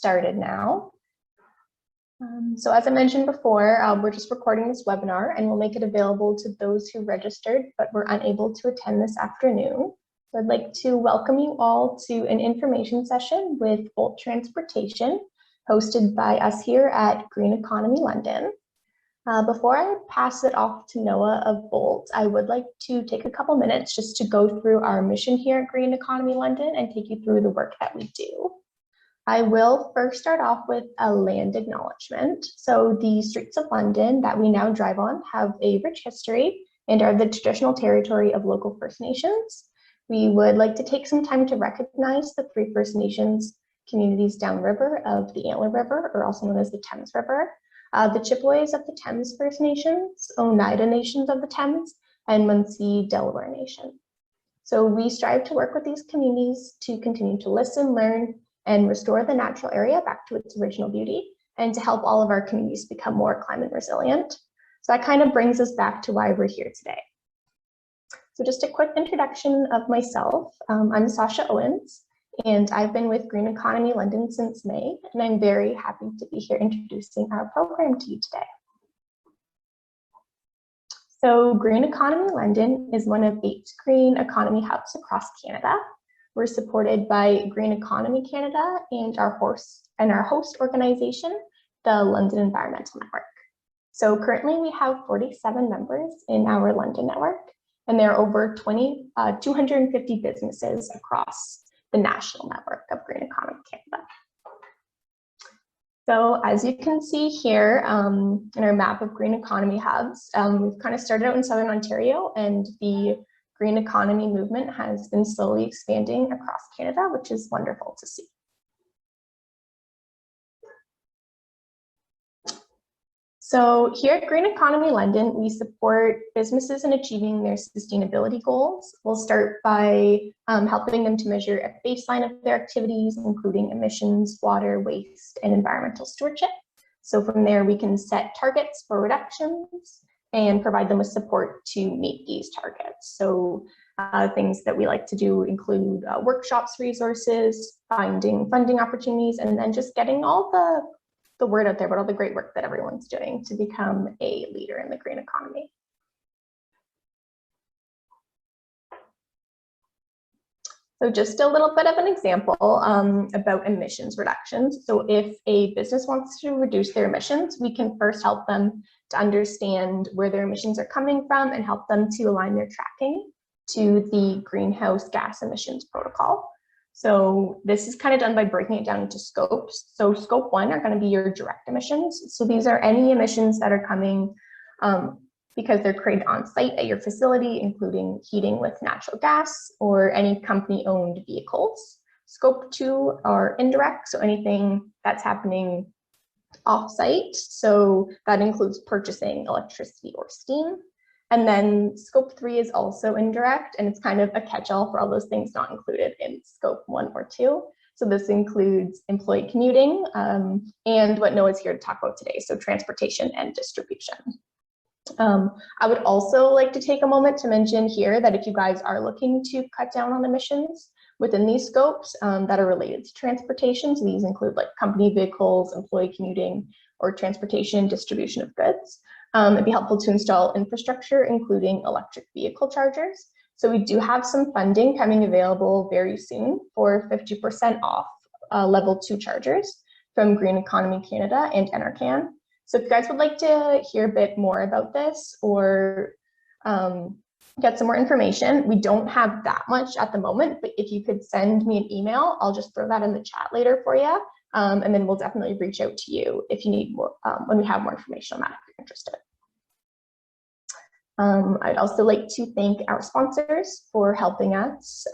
started now. So as I mentioned before, we're just recording this webinar and we'll make it available to those who registered but were unable to attend this afternoon. So I'd like to welcome you all to an information session with Bolt Transportation, hosted by us here at Green Economy London. Before I pass it off to Noah of Bolt, I would like to take a couple minutes just to go through our mission here at Green Economy London and take you through the work that we do. I will first start off with a land acknowledgement. So the streets of London that we now drive on have a rich history and are the traditional territory of local First Nations. We would like to take some time to recognize the 3 First Nations communities downriver of the Antler River, or also known as the Thames River, the Chippeways of the Thames First Nations, Oneida Nations of the Thames, and Munsee Delaware Nation. So we strive to work with these communities to continue to listen, learn, and restore the natural area back to its original beauty, and to help all of our communities become more climate resilient. So that kind of brings us back to why we're here today. So just a quick introduction of myself. I'm Sasha Owens, and I've been with Green Economy London since May, and I'm very happy to be here introducing our program to you today. So Green Economy London is one of 8 green economy hubs across Canada. We're supported by Green Economy Canada and our host organization, the London Environmental Network. So currently we have 47 members in our London network, and there are over 250 businesses across the national network of Green Economy Canada. So as you can see here in our map of green economy hubs, we've kind of started out in Southern Ontario, and the green economy movement has been slowly expanding across Canada, which is wonderful to see. So here at Green Economy London, we support businesses in achieving their sustainability goals. We'll start by helping them to measure a baseline of their activities, including emissions, water, waste, and environmental stewardship. So from there, we can set targets for reductions and provide them with support to meet these targets. So things that we like to do include workshops, resources, finding funding opportunities, and then just getting all the word out there about all the great work that everyone's doing to become a leader in the green economy. So just a little bit of an example about emissions reductions. So if a business wants to reduce their emissions, we can first help them to understand where their emissions are coming from and help them to align their tracking to the greenhouse gas emissions protocol. So this is kind of done by breaking it down into scopes. So scope 1 are going to be your direct emissions. So these are any emissions that are coming because they're created on site at your facility, including heating with natural gas or any company-owned vehicles. Scope 2 are indirect, so anything that's happening off-site. So that includes purchasing electricity or steam. And then scope 3 is also indirect, and it's kind of a catch-all for all those things not included in scope 1 or 2. So this includes employee commuting and what Noah's here to talk about today, so transportation and distribution. I would also like to take a moment to mention here that if you guys are looking to cut down on emissions within these scopes that are related to transportation, so these include like company vehicles, employee commuting, or transportation distribution of goods, it'd be helpful to install infrastructure, including electric vehicle chargers. So we do have some funding coming available very soon for 50% off level 2 chargers from Green Economy Canada and NRCan. So if you guys would like to hear a bit more about this or get some more information, we don't have that much at the moment, but if you could send me an email, I'll just throw that in the chat later for you. And then we'll definitely reach out to you if you need more, when we have more information on that, if you're interested. I'd also like to thank our sponsors for helping us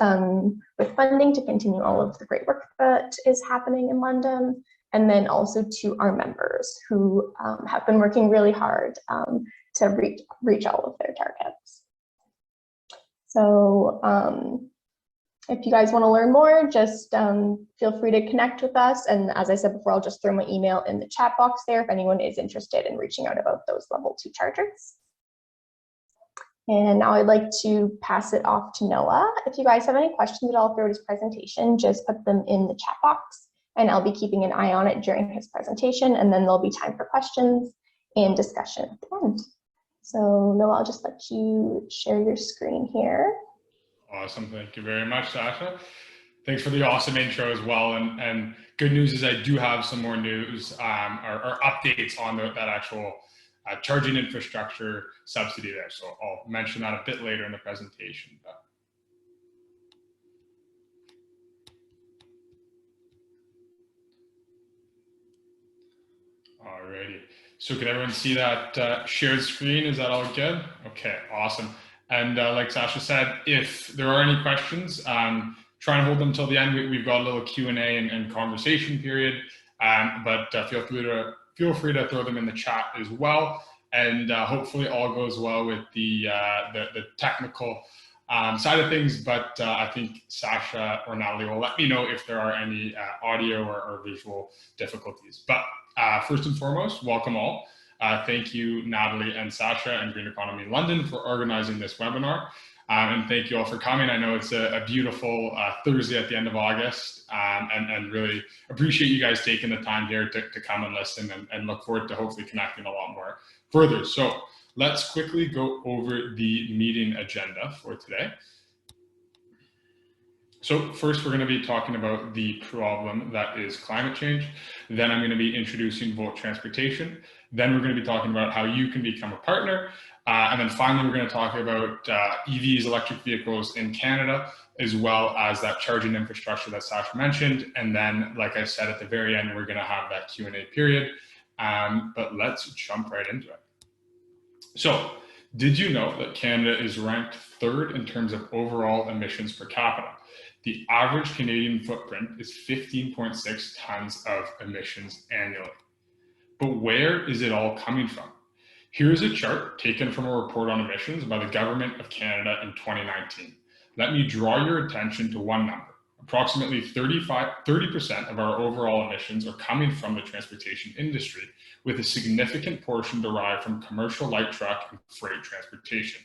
with funding to continue all of the great work that is happening in London, and then also to our members who have been working really hard to reach all of their targets. So if you guys want to learn more, just feel free to connect with us. And as I said before, I'll just throw my email in the chat box there if anyone is interested in reaching out about those level 2 chargers. And now I'd like to pass it off to Noah. If you guys have any questions at all throughout his presentation, just put them in the chat box and I'll be keeping an eye on it during his presentation, and then there'll be time for questions and discussion at the end. So Noah, I'll just let you share your screen here. Awesome, thank you very much, Sasha. Thanks for the awesome intro as well. And good news is I do have some more news or updates on that actual charging infrastructure subsidy there. So I'll mention that a bit later in the presentation. Alrighty. So can everyone see that shared screen? Is that all good? Okay, awesome. And like Sasha said, if there are any questions, try and hold them till the end. We've got a little Q&A and conversation period, but feel free to throw them in the chat as well. And hopefully all goes well with the technical side of things, but I think Sasha or Natalie will let me know if there are any audio or visual difficulties. But first and foremost, welcome all. Thank you, Natalie and Sasha and Green Economy London for organizing this webinar. And thank you all for coming. I know it's a beautiful Thursday at the end of August, and really appreciate you guys taking the time here to come and listen, and look forward to hopefully connecting a lot more further. So let's quickly go over the meeting agenda for today. So first, we're going to be talking about the problem that is climate change. Then I'm going to be introducing Volt Transportation. Then we're going to be talking about how you can become a partner. And then finally, we're going to talk about EVs, electric vehicles in Canada, as well as that charging infrastructure that Sasha mentioned. And then, like I said, at the very end, we're going to have that Q&A period. But let's jump right into it. So, did you know that Canada is ranked 3rd in terms of overall emissions per capita? The average Canadian footprint is 15.6 tons of emissions annually. But where is it all coming from? Here's a chart taken from a report on emissions by the Government of Canada in 2019. Let me draw your attention to one number. Approximately 30% of our overall emissions are coming from the transportation industry, with a significant portion derived from commercial light truck and freight transportation.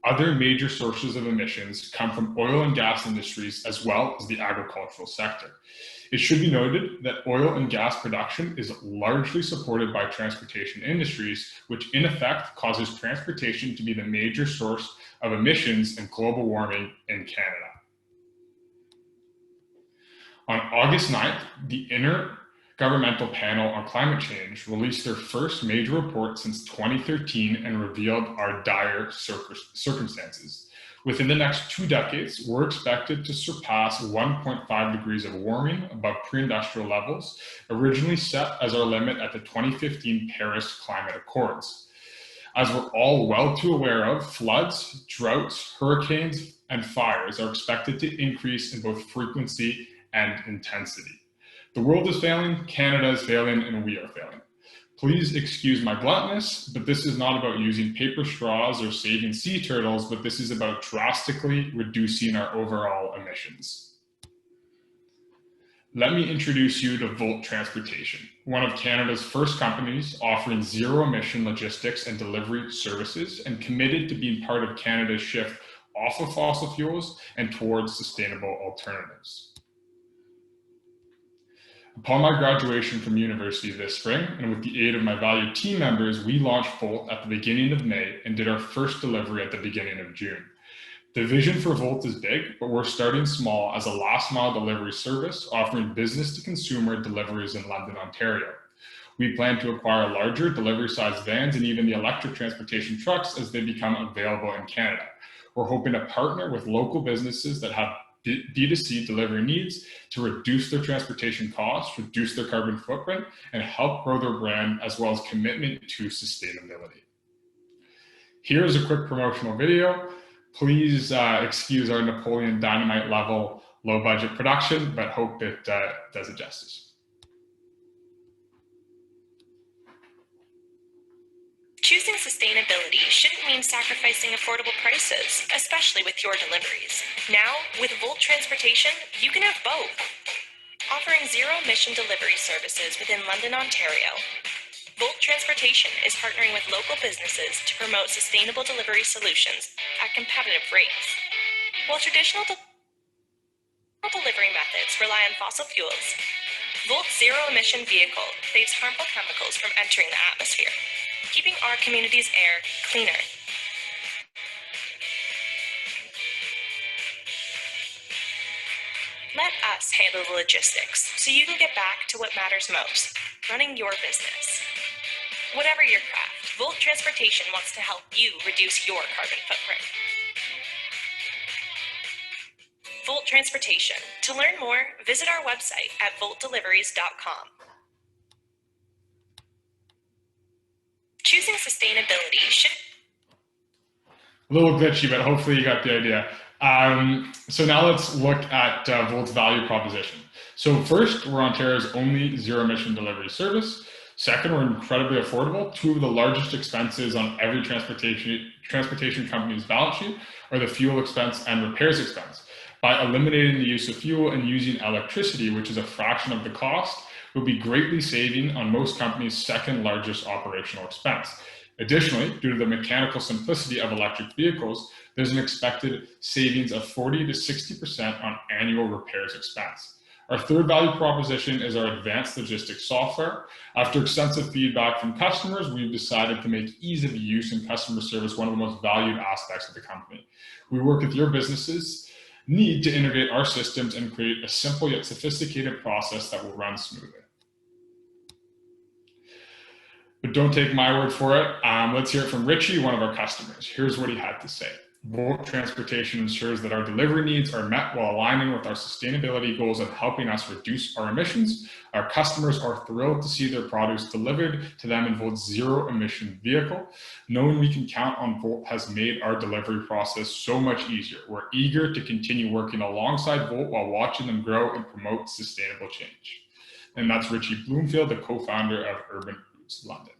Other major sources of emissions come from oil and gas industries, as well as the agricultural sector. It should be noted that oil and gas production is largely supported by transportation industries, which in effect causes transportation to be the major source of emissions and global warming in Canada. On August 9th, the Intergovernmental Panel on Climate Change released their first major report since 2013 and revealed our dire circumstances. Within the next 2 decades, we're expected to surpass 1.5 degrees of warming above pre-industrial levels, originally set as our limit at the 2015 Paris Climate Accords. As we're all well too aware of, floods, droughts, hurricanes, and fires are expected to increase in both frequency and intensity. The world is failing, Canada is failing, and we are failing. Please excuse my bluntness, but this is not about using paper straws or saving sea turtles, but this is about drastically reducing our overall emissions. Let me introduce you to Volt Transportation, one of Canada's first companies offering zero-emission logistics and delivery services, and committed to being part of Canada's shift off of fossil fuels and towards sustainable alternatives. Upon my graduation from university this spring, and with the aid of my valued team members, we launched Volt at the beginning of May and did our first delivery at the beginning of June. The vision for Volt is big, but we're starting small as a last mile delivery service offering business to consumer deliveries in London, Ontario. We plan to acquire larger delivery sized vans and even the electric transportation trucks as they become available in Canada. We're hoping to partner with local businesses that have B2C delivery needs to reduce their transportation costs, reduce their carbon footprint, and help grow their brand, as well as commitment to sustainability. Here's a quick promotional video. Please excuse our Napoleon Dynamite level low budget production, but hope it does it justice. Choosing sustainability shouldn't mean sacrificing affordable prices, especially with your deliveries. Now, with Volt Transportation, you can have both. Offering zero-emission delivery services within London, Ontario, Volt Transportation is partnering with local businesses to promote sustainable delivery solutions at competitive rates. While traditional delivery methods rely on fossil fuels, Volt's zero-emission vehicle saves harmful chemicals from entering the atmosphere, keeping our community's air cleaner. Let us handle the logistics so you can get back to what matters most, running your business. Whatever your craft, Volt Transportation wants to help you reduce your carbon footprint. Volt Transportation. To learn more, visit our website at voltdeliveries.com. Choosing sustainability should... A little glitchy, but hopefully you got the idea. So now let's look at Volt's value proposition. So first, we're Ontario's only zero-emission delivery service. Second, we're incredibly affordable. Two of the largest expenses on every transportation company's balance sheet are the fuel expense and repairs expense. By eliminating the use of fuel and using electricity, which is a fraction of the cost, we'll be greatly saving on most companies' second largest operational expense. Additionally, due to the mechanical simplicity of electric vehicles, there's an expected savings of 40 to 60% on annual repairs expense. Our third value proposition is our advanced logistics software. After extensive feedback from customers, we've decided to make ease of use and customer service one of the most valued aspects of the company. We work with your businesses' need to integrate our systems and create a simple yet sophisticated process that will run smoothly. But don't take my word for it. Let's hear it from Richie, one of our customers. Here's what he had to say. Volt Transportation ensures that our delivery needs are met while aligning with our sustainability goals and helping us reduce our emissions. Our customers are thrilled to see their products delivered to them in Volt's zero-emission vehicle. Knowing we can count on Volt has made our delivery process so much easier. We're eager to continue working alongside Volt while watching them grow and promote sustainable change. And that's Richie Bloomfield, the co-founder of Urban Roots London.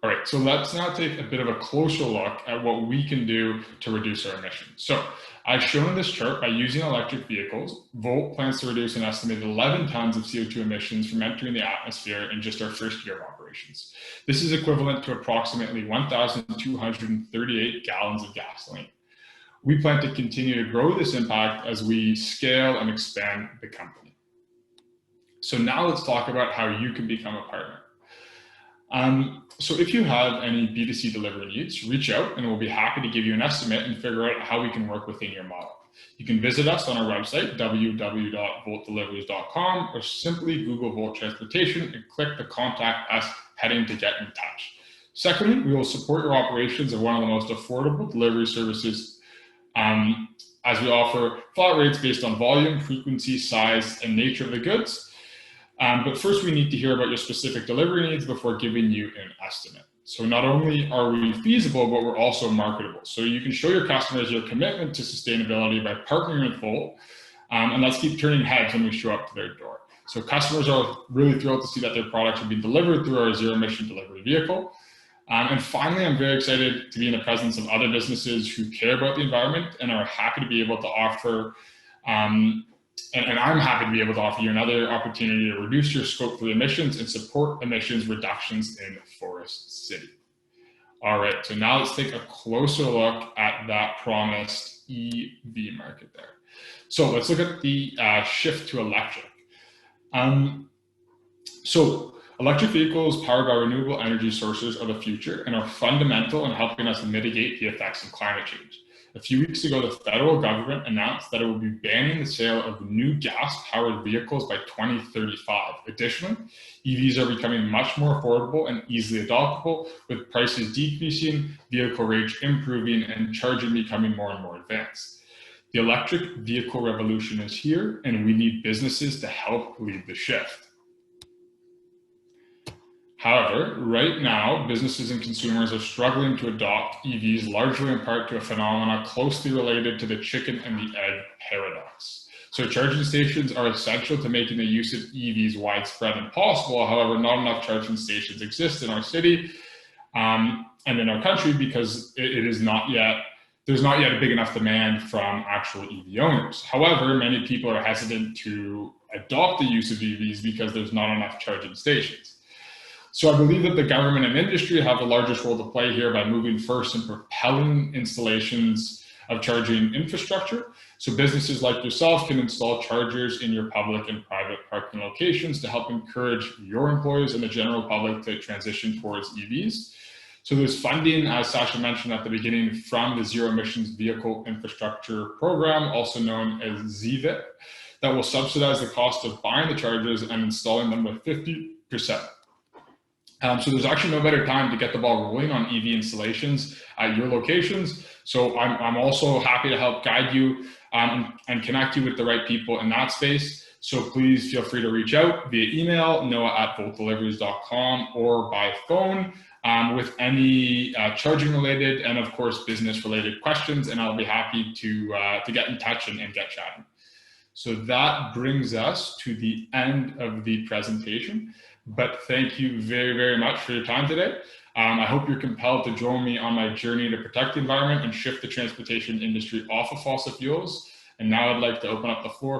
All right, so let's now take a bit of a closer look at what we can do to reduce our emissions. So as shown in this chart, by using electric vehicles, Volt plans to reduce an estimated 11 tons of CO2 emissions from entering the atmosphere in just our first year of operations. This is equivalent to approximately 1,238 gallons of gasoline. We plan to continue to grow this impact as we scale and expand the company. So now let's talk about how you can become a partner. So if you have any B2C delivery needs, reach out and we'll be happy to give you an estimate and figure out how we can work within your model. You can visit us on our website, www.voltdeliveries.com, or simply Google Volt Transportation and click the Contact Us heading to get in touch. Secondly, we will support your operations of one of the most affordable delivery services as we offer flat rates based on volume, frequency, size, and nature of the goods. But first, we need to hear about your specific delivery needs before giving you an estimate. So not only are we feasible, but we're also marketable. So you can show your customers your commitment to sustainability by partnering with Volt, and let's keep turning heads when we show up to their door. So customers are really thrilled to see that their products are being delivered through our zero-emission delivery vehicle. And finally, I'm very excited to be in the presence of other businesses who care about the environment and are happy to be able to offer and I'm happy to be able to offer you another opportunity to reduce your Scope 3 emissions and support emissions reductions in Forest City. All right, so now let's take a closer look at that promised EV market there. So let's look at the shift to electric. So electric vehicles powered by renewable energy sources are the future and are fundamental in helping us mitigate the effects of climate change. A few weeks ago, the federal government announced that it will be banning the sale of new gas-powered vehicles by 2035. Additionally, EVs are becoming much more affordable and easily adoptable, with prices decreasing, vehicle range improving, and charging becoming more and more advanced. The electric vehicle revolution is here, and we need businesses to help lead the shift. However, right now, businesses and consumers are struggling to adopt EVs, largely in part to a phenomenon closely related to the chicken and the egg paradox. So charging stations are essential to making the use of EVs widespread and possible. However, not enough charging stations exist in our city and in our country because there's not yet a big enough demand from actual EV owners. However, many people are hesitant to adopt the use of EVs because there's not enough charging stations. So I believe that the government and industry have the largest role to play here by moving first and propelling installations of charging infrastructure. So businesses like yourself can install chargers in your public and private parking locations to help encourage your employees and the general public to transition towards EVs. So there's funding, as Sasha mentioned at the beginning, from the Zero Emissions Vehicle Infrastructure Program, also known as ZVIP, that will subsidize the cost of buying the chargers and installing them with 50%. So there's actually no better time to get the ball rolling on EV installations at your locations. So I'm also happy to help guide you and connect you with the right people in that space. So please feel free to reach out via email, noah@voltdeliveries.com, or by phone with any charging related and of course business related questions, and I'll be happy to get in touch and get chatting. So that brings us to the end of the presentation, but thank you very, very much for your time today. I hope you're compelled to join me on my journey to protect the environment and shift the transportation industry off of fossil fuels. And now I'd like to open up the floor